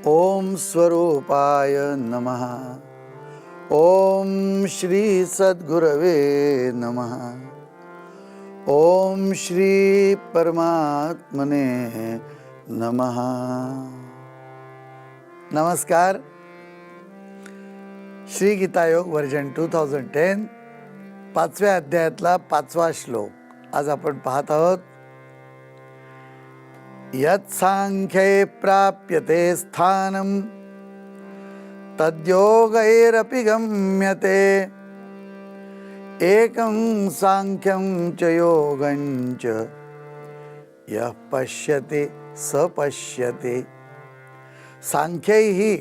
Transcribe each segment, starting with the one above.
ओम स्वरूपाय नमः. ओम श्री सद्गुरवे नमः. ओम श्री परमात्मने नमः. नमस्कार. श्री गीता योग वर्जन 2010 5व्या अध्यायातला 5वा श्लोक आज आपण पाहत आहोत. यत् सांख्ये प्राप्यते स्थानं तद्योगैरपि गम्यते एकं सांख्यं च योगं च यः पश्यति स पश्यति. सांख्यैहि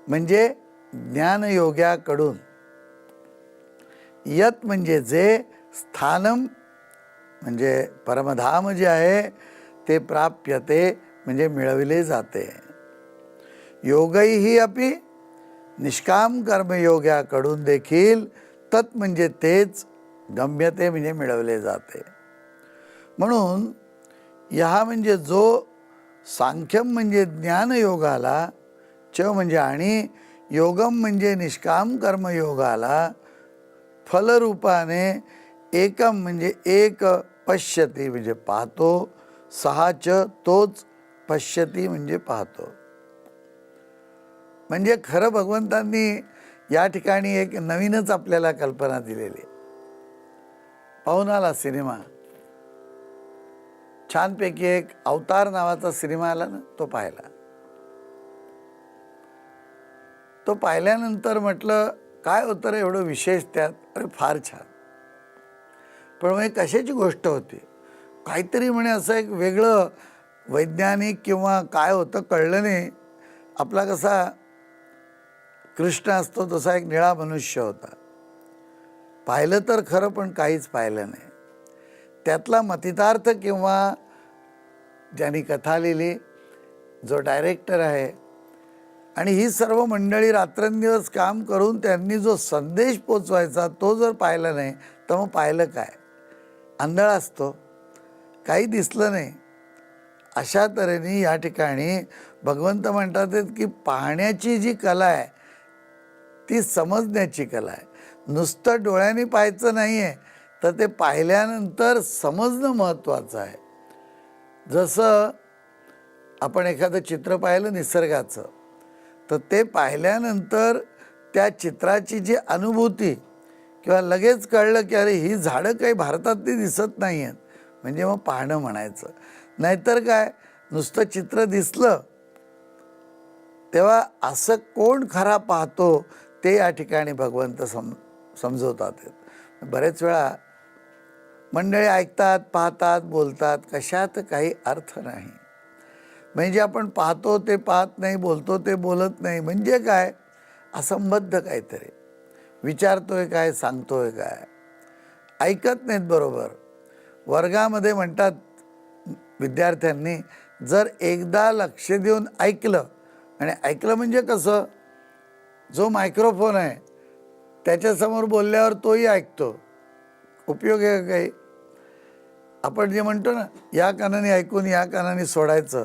म्हणजे ज्ञानयोग्याकडून, यत म्हणजे जे, स्थानम म्हणजे परमधाम जे आहे ते, प्राप्यते म्हणजे मिळविले जाते. योगैहि अपि निष्काम कर्मयोग्याकडून देखील तत् म्हणजे तेच, गम्यते म्हणजे मिळवले जाते. म्हणून या म्हणजे जो, सांख्यम म्हणजे ज्ञानयोगाला, च म्हणजे आणि, योगम म्हणजे निष्काम कर्मयोगाला फलरूपाने, एकम म्हणजे एक, पश्यती म्हणजे पाहतो, सहाच तोच, पश्यती म्हणजे पाहतो. म्हणजे खरं भगवंतांनी या ठिकाणी एक नवीनच आपल्याला कल्पना दिलेली. पाहून आला सिनेमा, छानपैकी एक अवतार नावाचा सिनेमा आला ना, तो पाहिला. तो पाहिल्यानंतर म्हटलं काय होतं रे एवढं विशेष त्यात. अरे फार छान. पण मग कशाची गोष्ट होती, काहीतरी म्हणे असं एक वेगळं वैज्ञानिक किंवा काय होतं कळलं नाही. आपला कसा कृष्ण असतो तसा एक निळा मनुष्य होता. पाहिलं तर खरं पण काहीच पाहिलं नाही. त्यातला मतितार्थ किंवा ज्यांनी कथा लिहिली, जो डायरेक्टर आहे, आणि ही सर्व मंडळी रात्रंदिवस काम करून त्यांनी जो संदेश पोचवायचा तो जर पाहिला नाही तर मग पाहिलं काय. आंधळा असतो, काही दिसलं नाही. अशा तऱ्हेने या ठिकाणी भगवंत म्हणतात की पाहण्याची जी कला आहे ती समजण्याची कला आहे. नुसतं डोळ्यांनी पाहायचं नाही आहे, तर ते पाहिल्यानंतर समजणं महत्त्वाचं आहे. जसं आपण एखादं चित्र पाहिलं निसर्गाचं, तर ते पाहिल्यानंतर त्या चित्राची जी अनुभूती, किंवा लगेच कळलं की अरे ही झाडं काही भारतातली दिसत नाही आहेत, म्हणजे मग पाहणं म्हणायचं. नाहीतर काय, नुसतं चित्र दिसलं तेव्हा असं कोण खरा पाहतो ते या ठिकाणी भगवंत समजवतात. बरेच वेळा मंडळी ऐकतात, पाहतात, बोलतात, कशात काही अर्थ नाही. म्हणजे आपण पाहतो ते पाहत नाही, बोलतो ते बोलत नाही, म्हणजे काय असंबद्ध काहीतरी. विचारतोय काय, सांगतोय काय, ऐकत नाहीत बरोबर. वर्गामध्ये म्हणतात विद्यार्थ्यांनी, जर एकदा लक्ष देऊन ऐकलं, आणि ऐकलं म्हणजे कसं, जो मायक्रोफोन आहे त्याच्यासमोर बोलल्यावर तोही ऐकतो, उपयोग आहे काही. आपण जे म्हणतो ना, या कानाने ऐकून या कानाने सोडायचं,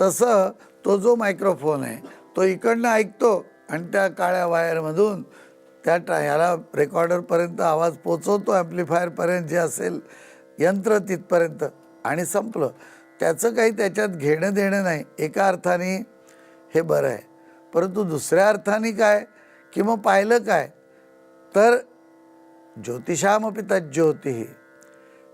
तसं तो जो मायक्रोफोन आहे तो इकडनं ऐकतो आणि त्या काळ्या वायरमधून त्या ह्याला रेकॉर्डरपर्यंत आवाज पोचवतो, ॲम्प्लिफायरपर्यंत जे असेल यंत्र तिथपर्यंत, आणि संपलं. त्याचं काही त्याच्यात घेणं देणं नाही. एका अर्थाने हे बरं आहे. परंतु दुसऱ्या अर्थाने काय, की मग पाहिलं काय, तर ज्योतिषामपि तज्ज्योतिः,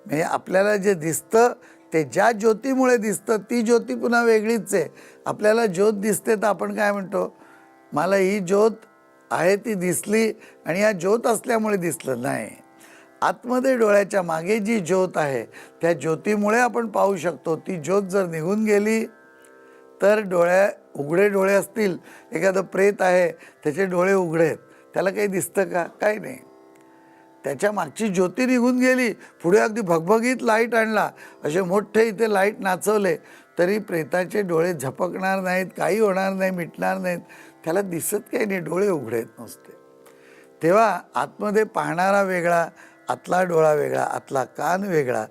म्हणजे आपल्याला जे दिसतं ते ज्या ज्योतीमुळे दिसतं ती ज्योती पुन्हा वेगळीच आहे. आपल्याला ज्योत दिसते तर आपण काय म्हणतो, मला ही ज्योत आहे ती दिसली आणि या ज्योत असल्यामुळे दिसलं. नाही, आतमध्ये डोळ्याच्या मागे जी ज्योत आहे त्या ज्योतीमुळे आपण पाहू शकतो. ती ज्योत जर निघून गेली तर उघडे डोळे असतील, एखादं प्रेत आहे त्याचे डोळे उघडे आहेत, त्याला काही दिसतं का, काही नाही. त्याच्या मागची ज्योती निघून गेली, पुढे अगदी भगभगीत लाईट आणला, असे मोठे इथे लाईट नाचवले तरी प्रेताचे डोळे झपकणार नाहीत, काही होणार नाही, मिटणार नाहीत, त्याला दिसत काही नाही, डोळे उघडे नसते. तेव्हा आतमध्ये पाहणारा वेगळा, आतला डोळा वेगळा, आतला कान वेगळा,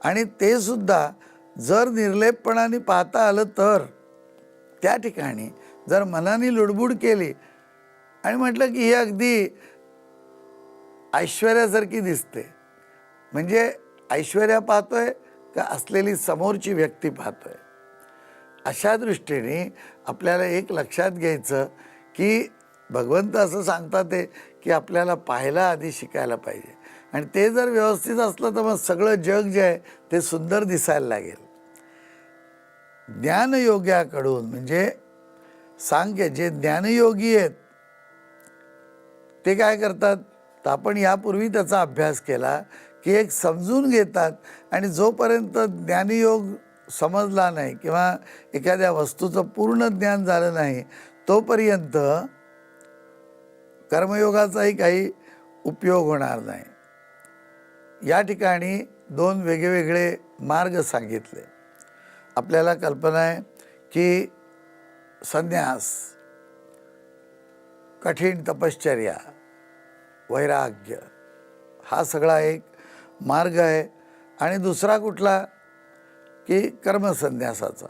आणि ते सुद्धा जर निर्लेपपणाने पाहता आलं तर त्या ठिकाणी जर मनाने लुडबुड केली आणि म्हटलं की ही अगदी ऐश्वर्यासारखी दिसते, म्हणजे ऐश्वर्या पाहतोय का असलेली समोरची व्यक्ती पाहतोय, अशा दृष्टीने आपल्याला एक लक्षात घ्यायचं की भगवंत असं सांगतात ते की आपल्याला पाहायला आधी शिकायला पाहिजे, आणि ते जर व्यवस्थित असलं तर मग सगळं जग जे आहे ते सुंदर दिसायला लागेल. ज्ञानयोग्याकडून म्हणजे सांख्य जे ज्ञानयोगी आहेत ते काय करतात, तर आपण यापूर्वी त्याचा अभ्यास केला की एक समजून घेतात, आणि जोपर्यंत ज्ञानयोग समजला नाही किंवा एखाद्या वस्तूचं पूर्ण ज्ञान झालं नाही तोपर्यंत कर्मयोगाचाही काही उपयोग होणार नाही. या ठिकाणी दोन वेगवेगळे मार्ग सांगितले. आपल्याला कल्पना आहे की संन्यास, कठीण तपश्चर्या, वैराग्य हा सगळा एक मार्ग आहे, आणि दुसरा कुठला की कर्मसन्यासाचा,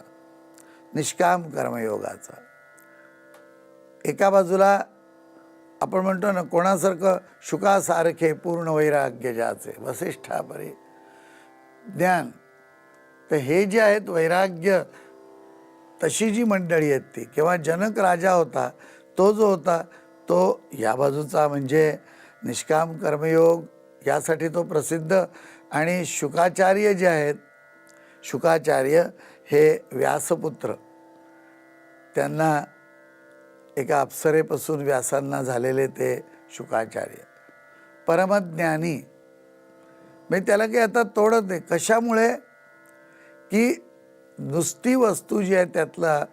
निष्काम कर्मयोगाचा. एका बाजूला आपण म्हणतो ना, कोणासारखं शुकासारखे पूर्ण वैराग्य ज्याचे वसिष्ठापरी ज्ञान. तर हे जे आहेत वैराग्य, तशी जी मंडळी आहेत ती, किंवा जनक राजा होता तो जो होता तो या बाजूचा म्हणजे निष्काम कर्मयोग यासाठी तो प्रसिद्ध. आणि शुकाचार्य जे आहेत, शुकाचार्य हे व्यासपुत्र, त्यांना एका अप्सरेपासून व्यासांना झालेले ते शुकाचार्य परमज्ञानी. म्हणजे त्याला काही आता तोडत नाही. कशामुळे की नुसती वस्तू जी आहे त्यातला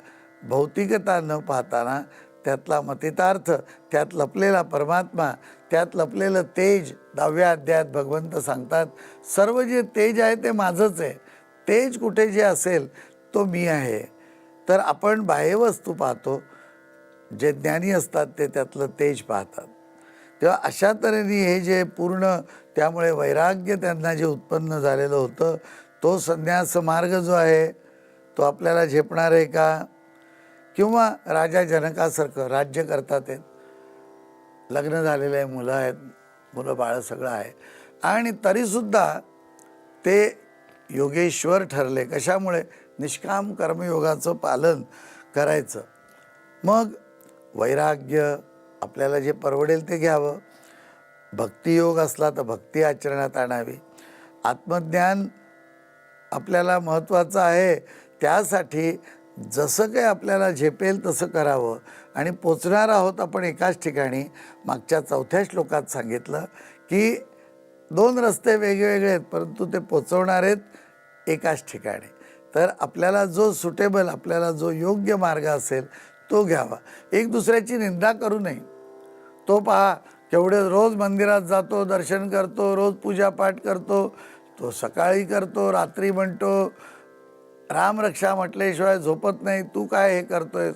भौतिकता न पाहताना त्यातला मतितार्थ, त्यात लपलेला परमात्मा, त्यात लपलेलं तेज, 10व्या अध्यायात भगवंत सांगतात सर्व जे तेज आहे ते माझंच आहे. तेज कुठे जे असेल तो मी आहे. तर आपण बाह्य वस्तू पाहतो, जे ज्ञानी असतात ते त्यातलं तेज पाहतात. तेव्हा अशा तऱ्हेने हे जे पूर्ण, त्यामुळे वैराग्य त्यांना जे उत्पन्न झालेलं होतं, तो संन्यास मार्ग जो आहे तो आपल्याला झेपणार आहे का? किंवा राजा जनकासारखं राज्य करतात आहेत, लग्न झालेलं आहे, मुलं आहेत, मुलं बाळं सगळं आहे, आणि तरीसुद्धा ते योगेश्वर ठरले. कशामुळे? निष्काम कर्मयोगाचं पालन करायचं. मग वैराग्य आपल्याला जे परवडेल ते घ्यावं. भक्तियोग असला तर भक्ती आचरणात आणावी. आत्मज्ञान आपल्याला महत्त्वाचं आहे, त्यासाठी जसं काही आपल्याला झेपेल तसं करावं. आणि पोचणार आहोत आपण एकाच ठिकाणी. मागच्या 4थ्या श्लोकात सांगितलं की 2 रस्ते वेगवेगळे आहेत, परंतु ते पोचवणार आहेत एकाच ठिकाणी. तर आपल्याला जो सुटेबल, आपल्याला जो योग्य मार्ग असेल तो घ्यावा. एक दुसऱ्याची निंदा करू नये. तो पहा केवढे रोज मंदिरात जातो, दर्शन करतो, रोज पूजापाठ करतो, तो सकाळी करतो, रात्री म्हणतो रामरक्षा म्हटल्याशिवाय झोपत नाही, तू काय हे करतोयस.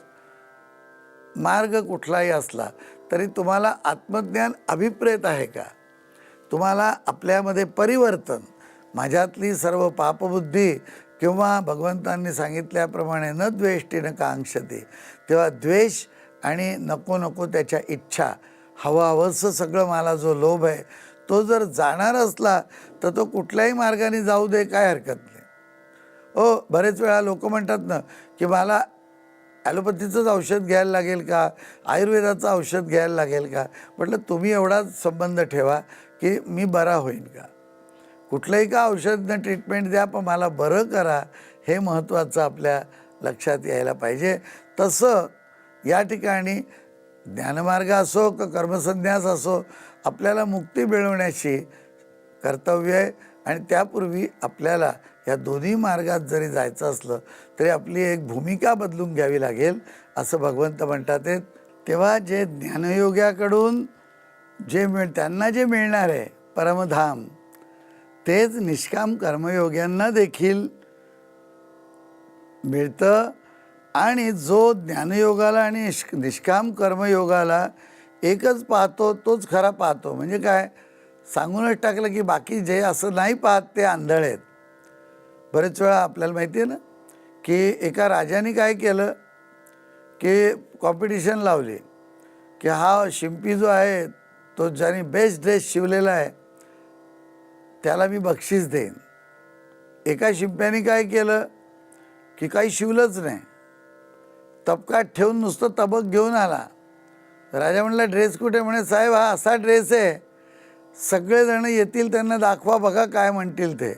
मार्ग कुठलाही असला तरी तुम्हाला आत्मज्ञान अभिप्रेत आहे का? तुम्हाला आपल्यामध्ये परिवर्तन, माझ्यातली सर्व पापबुद्धी, किंवा भगवंतांनी सांगितल्याप्रमाणे न द्वेष्टी न कांक्षते, तेव्हा द्वेष आणि नको नको त्याच्या इच्छा, हवंसं सगळं मला जो लोभ आहे तो जर जाणार असला तर तो कुठल्याही मार्गाने जाऊ दे, काय हरकत नाही. बरेच वेळा लोक म्हणतात ना की मला ॲलोपॅथीचंच औषध घ्यायला लागेल का, आयुर्वेदाचं औषध घ्यायला लागेल का. म्हटलं तुम्ही एवढाच संबंध ठेवा की मी बरा होईन का. कुठलंही का औषध न ट्रीटमेंट द्या, पण मला बरं करा, हे महत्त्वाचं आपल्या लक्षात यायला पाहिजे. तसं या ठिकाणी ज्ञानमार्ग असो का कर्मसन्यास असो, आपल्याला मुक्ती मिळवण्याची कर्तव्य आहे. आणि त्यापूर्वी आपल्याला या दोन्ही मार्गात जरी जायचं असलं तरी आपली एक भूमिका बदलून घ्यावी लागेल, असं भगवंत म्हणतात. तेव्हा जे ज्ञानयोग्याकडून जे त्यांना जे मिळणार आहे परमधाम, तेच निष्काम कर्मयोग्यांना देखील मिळतं. आणि जो ज्ञानयोगाला आणि निष्काम कर्मयोगाला एकच पाहतो तोच खरा पाहतो. म्हणजे काय, सांगूनच टाकलं की बाकी जे असं नाही पाहत ते आंधळे आहेत. बरेच वेळा आपल्याला माहिती आहे ना की एका राजाने काय केलं की कॉम्पिटिशन लावली की हा शिंपी जो आहे तो ज्याने बेस्ट ड्रेस शिवलेला आहे त्याला मी बक्षीस देईन. एका शिंप्याने काय केलं की काही शिवलंच नाही, तबकात ठेवून नुसतं तबक घेऊन आला. राजा म्हणला ड्रेस कुठे? म्हणे साहेब हा असा ड्रेस आहे, सगळेजण येतील त्यांना दाखवा, बघा काय म्हणतील ते,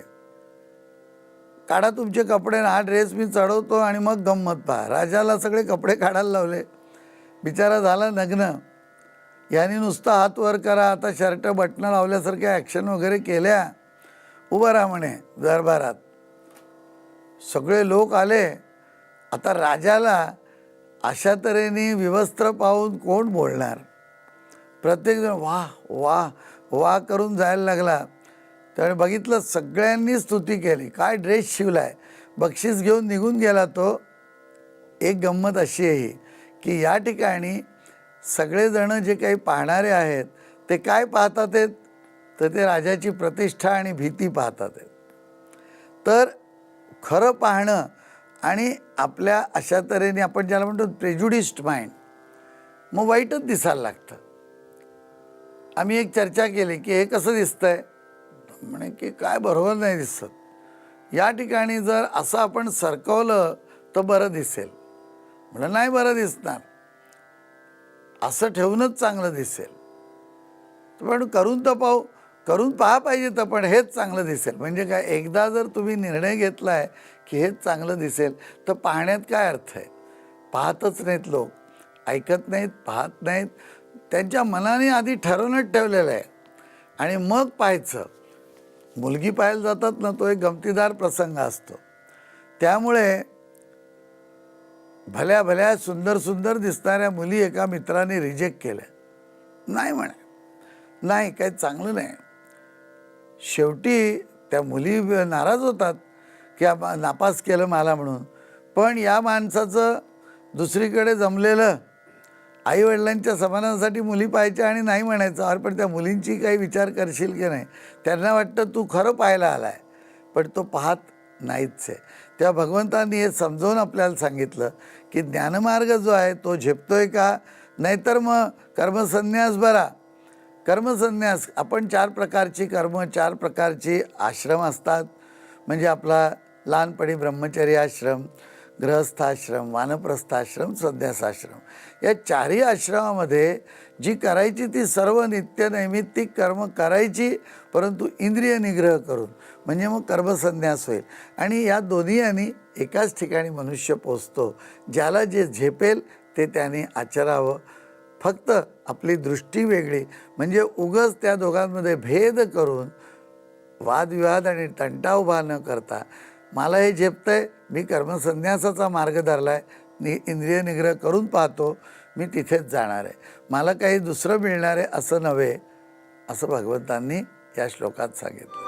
काढा तुमचे कपडे, हा ड्रेस मी चढवतो आणि मग गंमत पहा. राजाला सगळे कपडे काढायला लावले, बिचारा झाला नग्न. याने नुसतं हात वर करा, आता शर्ट बटणं लावल्यासारख्या ॲक्शन वगैरे केल्या, उभं राहा म्हणे दरबारात. सगळे लोक आले. आता राजाला अशा तऱ्हेने विवस्त्र पाहून कोण बोलणार? प्रत्येकजण वाह वाह वाह करून जायला लागला. त्यावेळी बघितलं सगळ्यांनी स्तुती केली, काय ड्रेस शिवलाय, बक्षीस घेऊन निघून गेला तो. एक गंमत अशी आहे की या ठिकाणी सगळेजण जे काही पाहणारे आहेत ते काय पाहतात आहेत, तर ते राजाची प्रतिष्ठा आणि भीती पाहतात आहेत. तर खरं पाहणं आणि आपल्या अशा तऱ्हेने आपण ज्याला म्हणतो प्रेज्युडिस्ड माइंड, मग वाईटच दिसायला लागतं. आम्ही एक चर्चा केली की हे कसं दिसतंय, म्हणे की काय बरोबर नाही दिसत, या ठिकाणी जर असं आपण सरकवलं तर बरं दिसेल. म्हणलं नाही बरं दिसणार, असं ठेवूनच चांगलं दिसेल. पण करून तर पाहू, करून पहा पाहिजे तर, पण हेच चांगलं दिसेल. म्हणजे काय, एकदा जर तुम्ही निर्णय घेतला आहे की हेच चांगलं दिसेल तर पाहण्यात काय अर्थ आहे? पाहतच नाहीत लोक, ऐकत नाहीत, पाहत नाहीत. त्यांच्या मनाने आधी ठरवूनच ठेवलेलं आहे आणि मग पाहायचं. मुलगी पाहायला जातात ना, तो एक गमतीदार प्रसंग असतो. त्यामुळे भल्या भल्या सुंदर सुंदर दिसणाऱ्या मुली एका मित्राने रिजेक्ट केल्या. नाही म्हणे, नाही काही चांगलं नाही. शेवटी त्या मुली नाराज होतात की नापास केलं मला म्हणून. पण या माणसाचं दुसरीकडे जमलेलं, आईवडिलांच्या समाधानासाठी मुली पाहायच्या आणि नाही म्हणायचं. अरे पण त्या मुलींची काही विचार करशील की नाही? त्यांना वाटतं तू खरं पाहायला आला आहे, पण तो पाहत नाहीच आहे. त्या भगवंतांनी हे समजावून आपल्याला सांगितलं की ज्ञानमार्ग जो आहे तो झेपतोय का, नाहीतर मग कर्मसन्यास बरा. कर्मसन्यास, आपण 4 प्रकारची कर्म, 4 प्रकारचे आश्रम असतात. म्हणजे आपला लहानपणी ब्रह्मचर्य आश्रम, गृहस्थाश्रम, वानप्रस्थाश्रम, संन्यासाश्रम. या 4ही आश्रमामध्ये जी करायची ती सर्व नित्य नैमित्तिक कर्म करायची, परंतु इंद्रिय निग्रह करून, म्हणजे मग कर्मसन्यास होईल. आणि या दोन्ही यांनी एकाच ठिकाणी मनुष्य पोचतो. ज्याला जे झेपेल ते त्याने आचरावं. फक्त आपली दृष्टी वेगळी, म्हणजे उगाच त्या दोघांमध्ये भेद करून वादविवाद आणि तंटा उभा न करता, मला हे झेपतंय, मी कर्मसन्यासाचा मार्ग धरला आहे, इंद्रिय निग्रह करून पाहतो, मी तिथेच जाणार आहे, मला काही दुसरं मिळणार आहे असं नव्हे, असं भगवंतांनी या श्लोकात सांगितलं.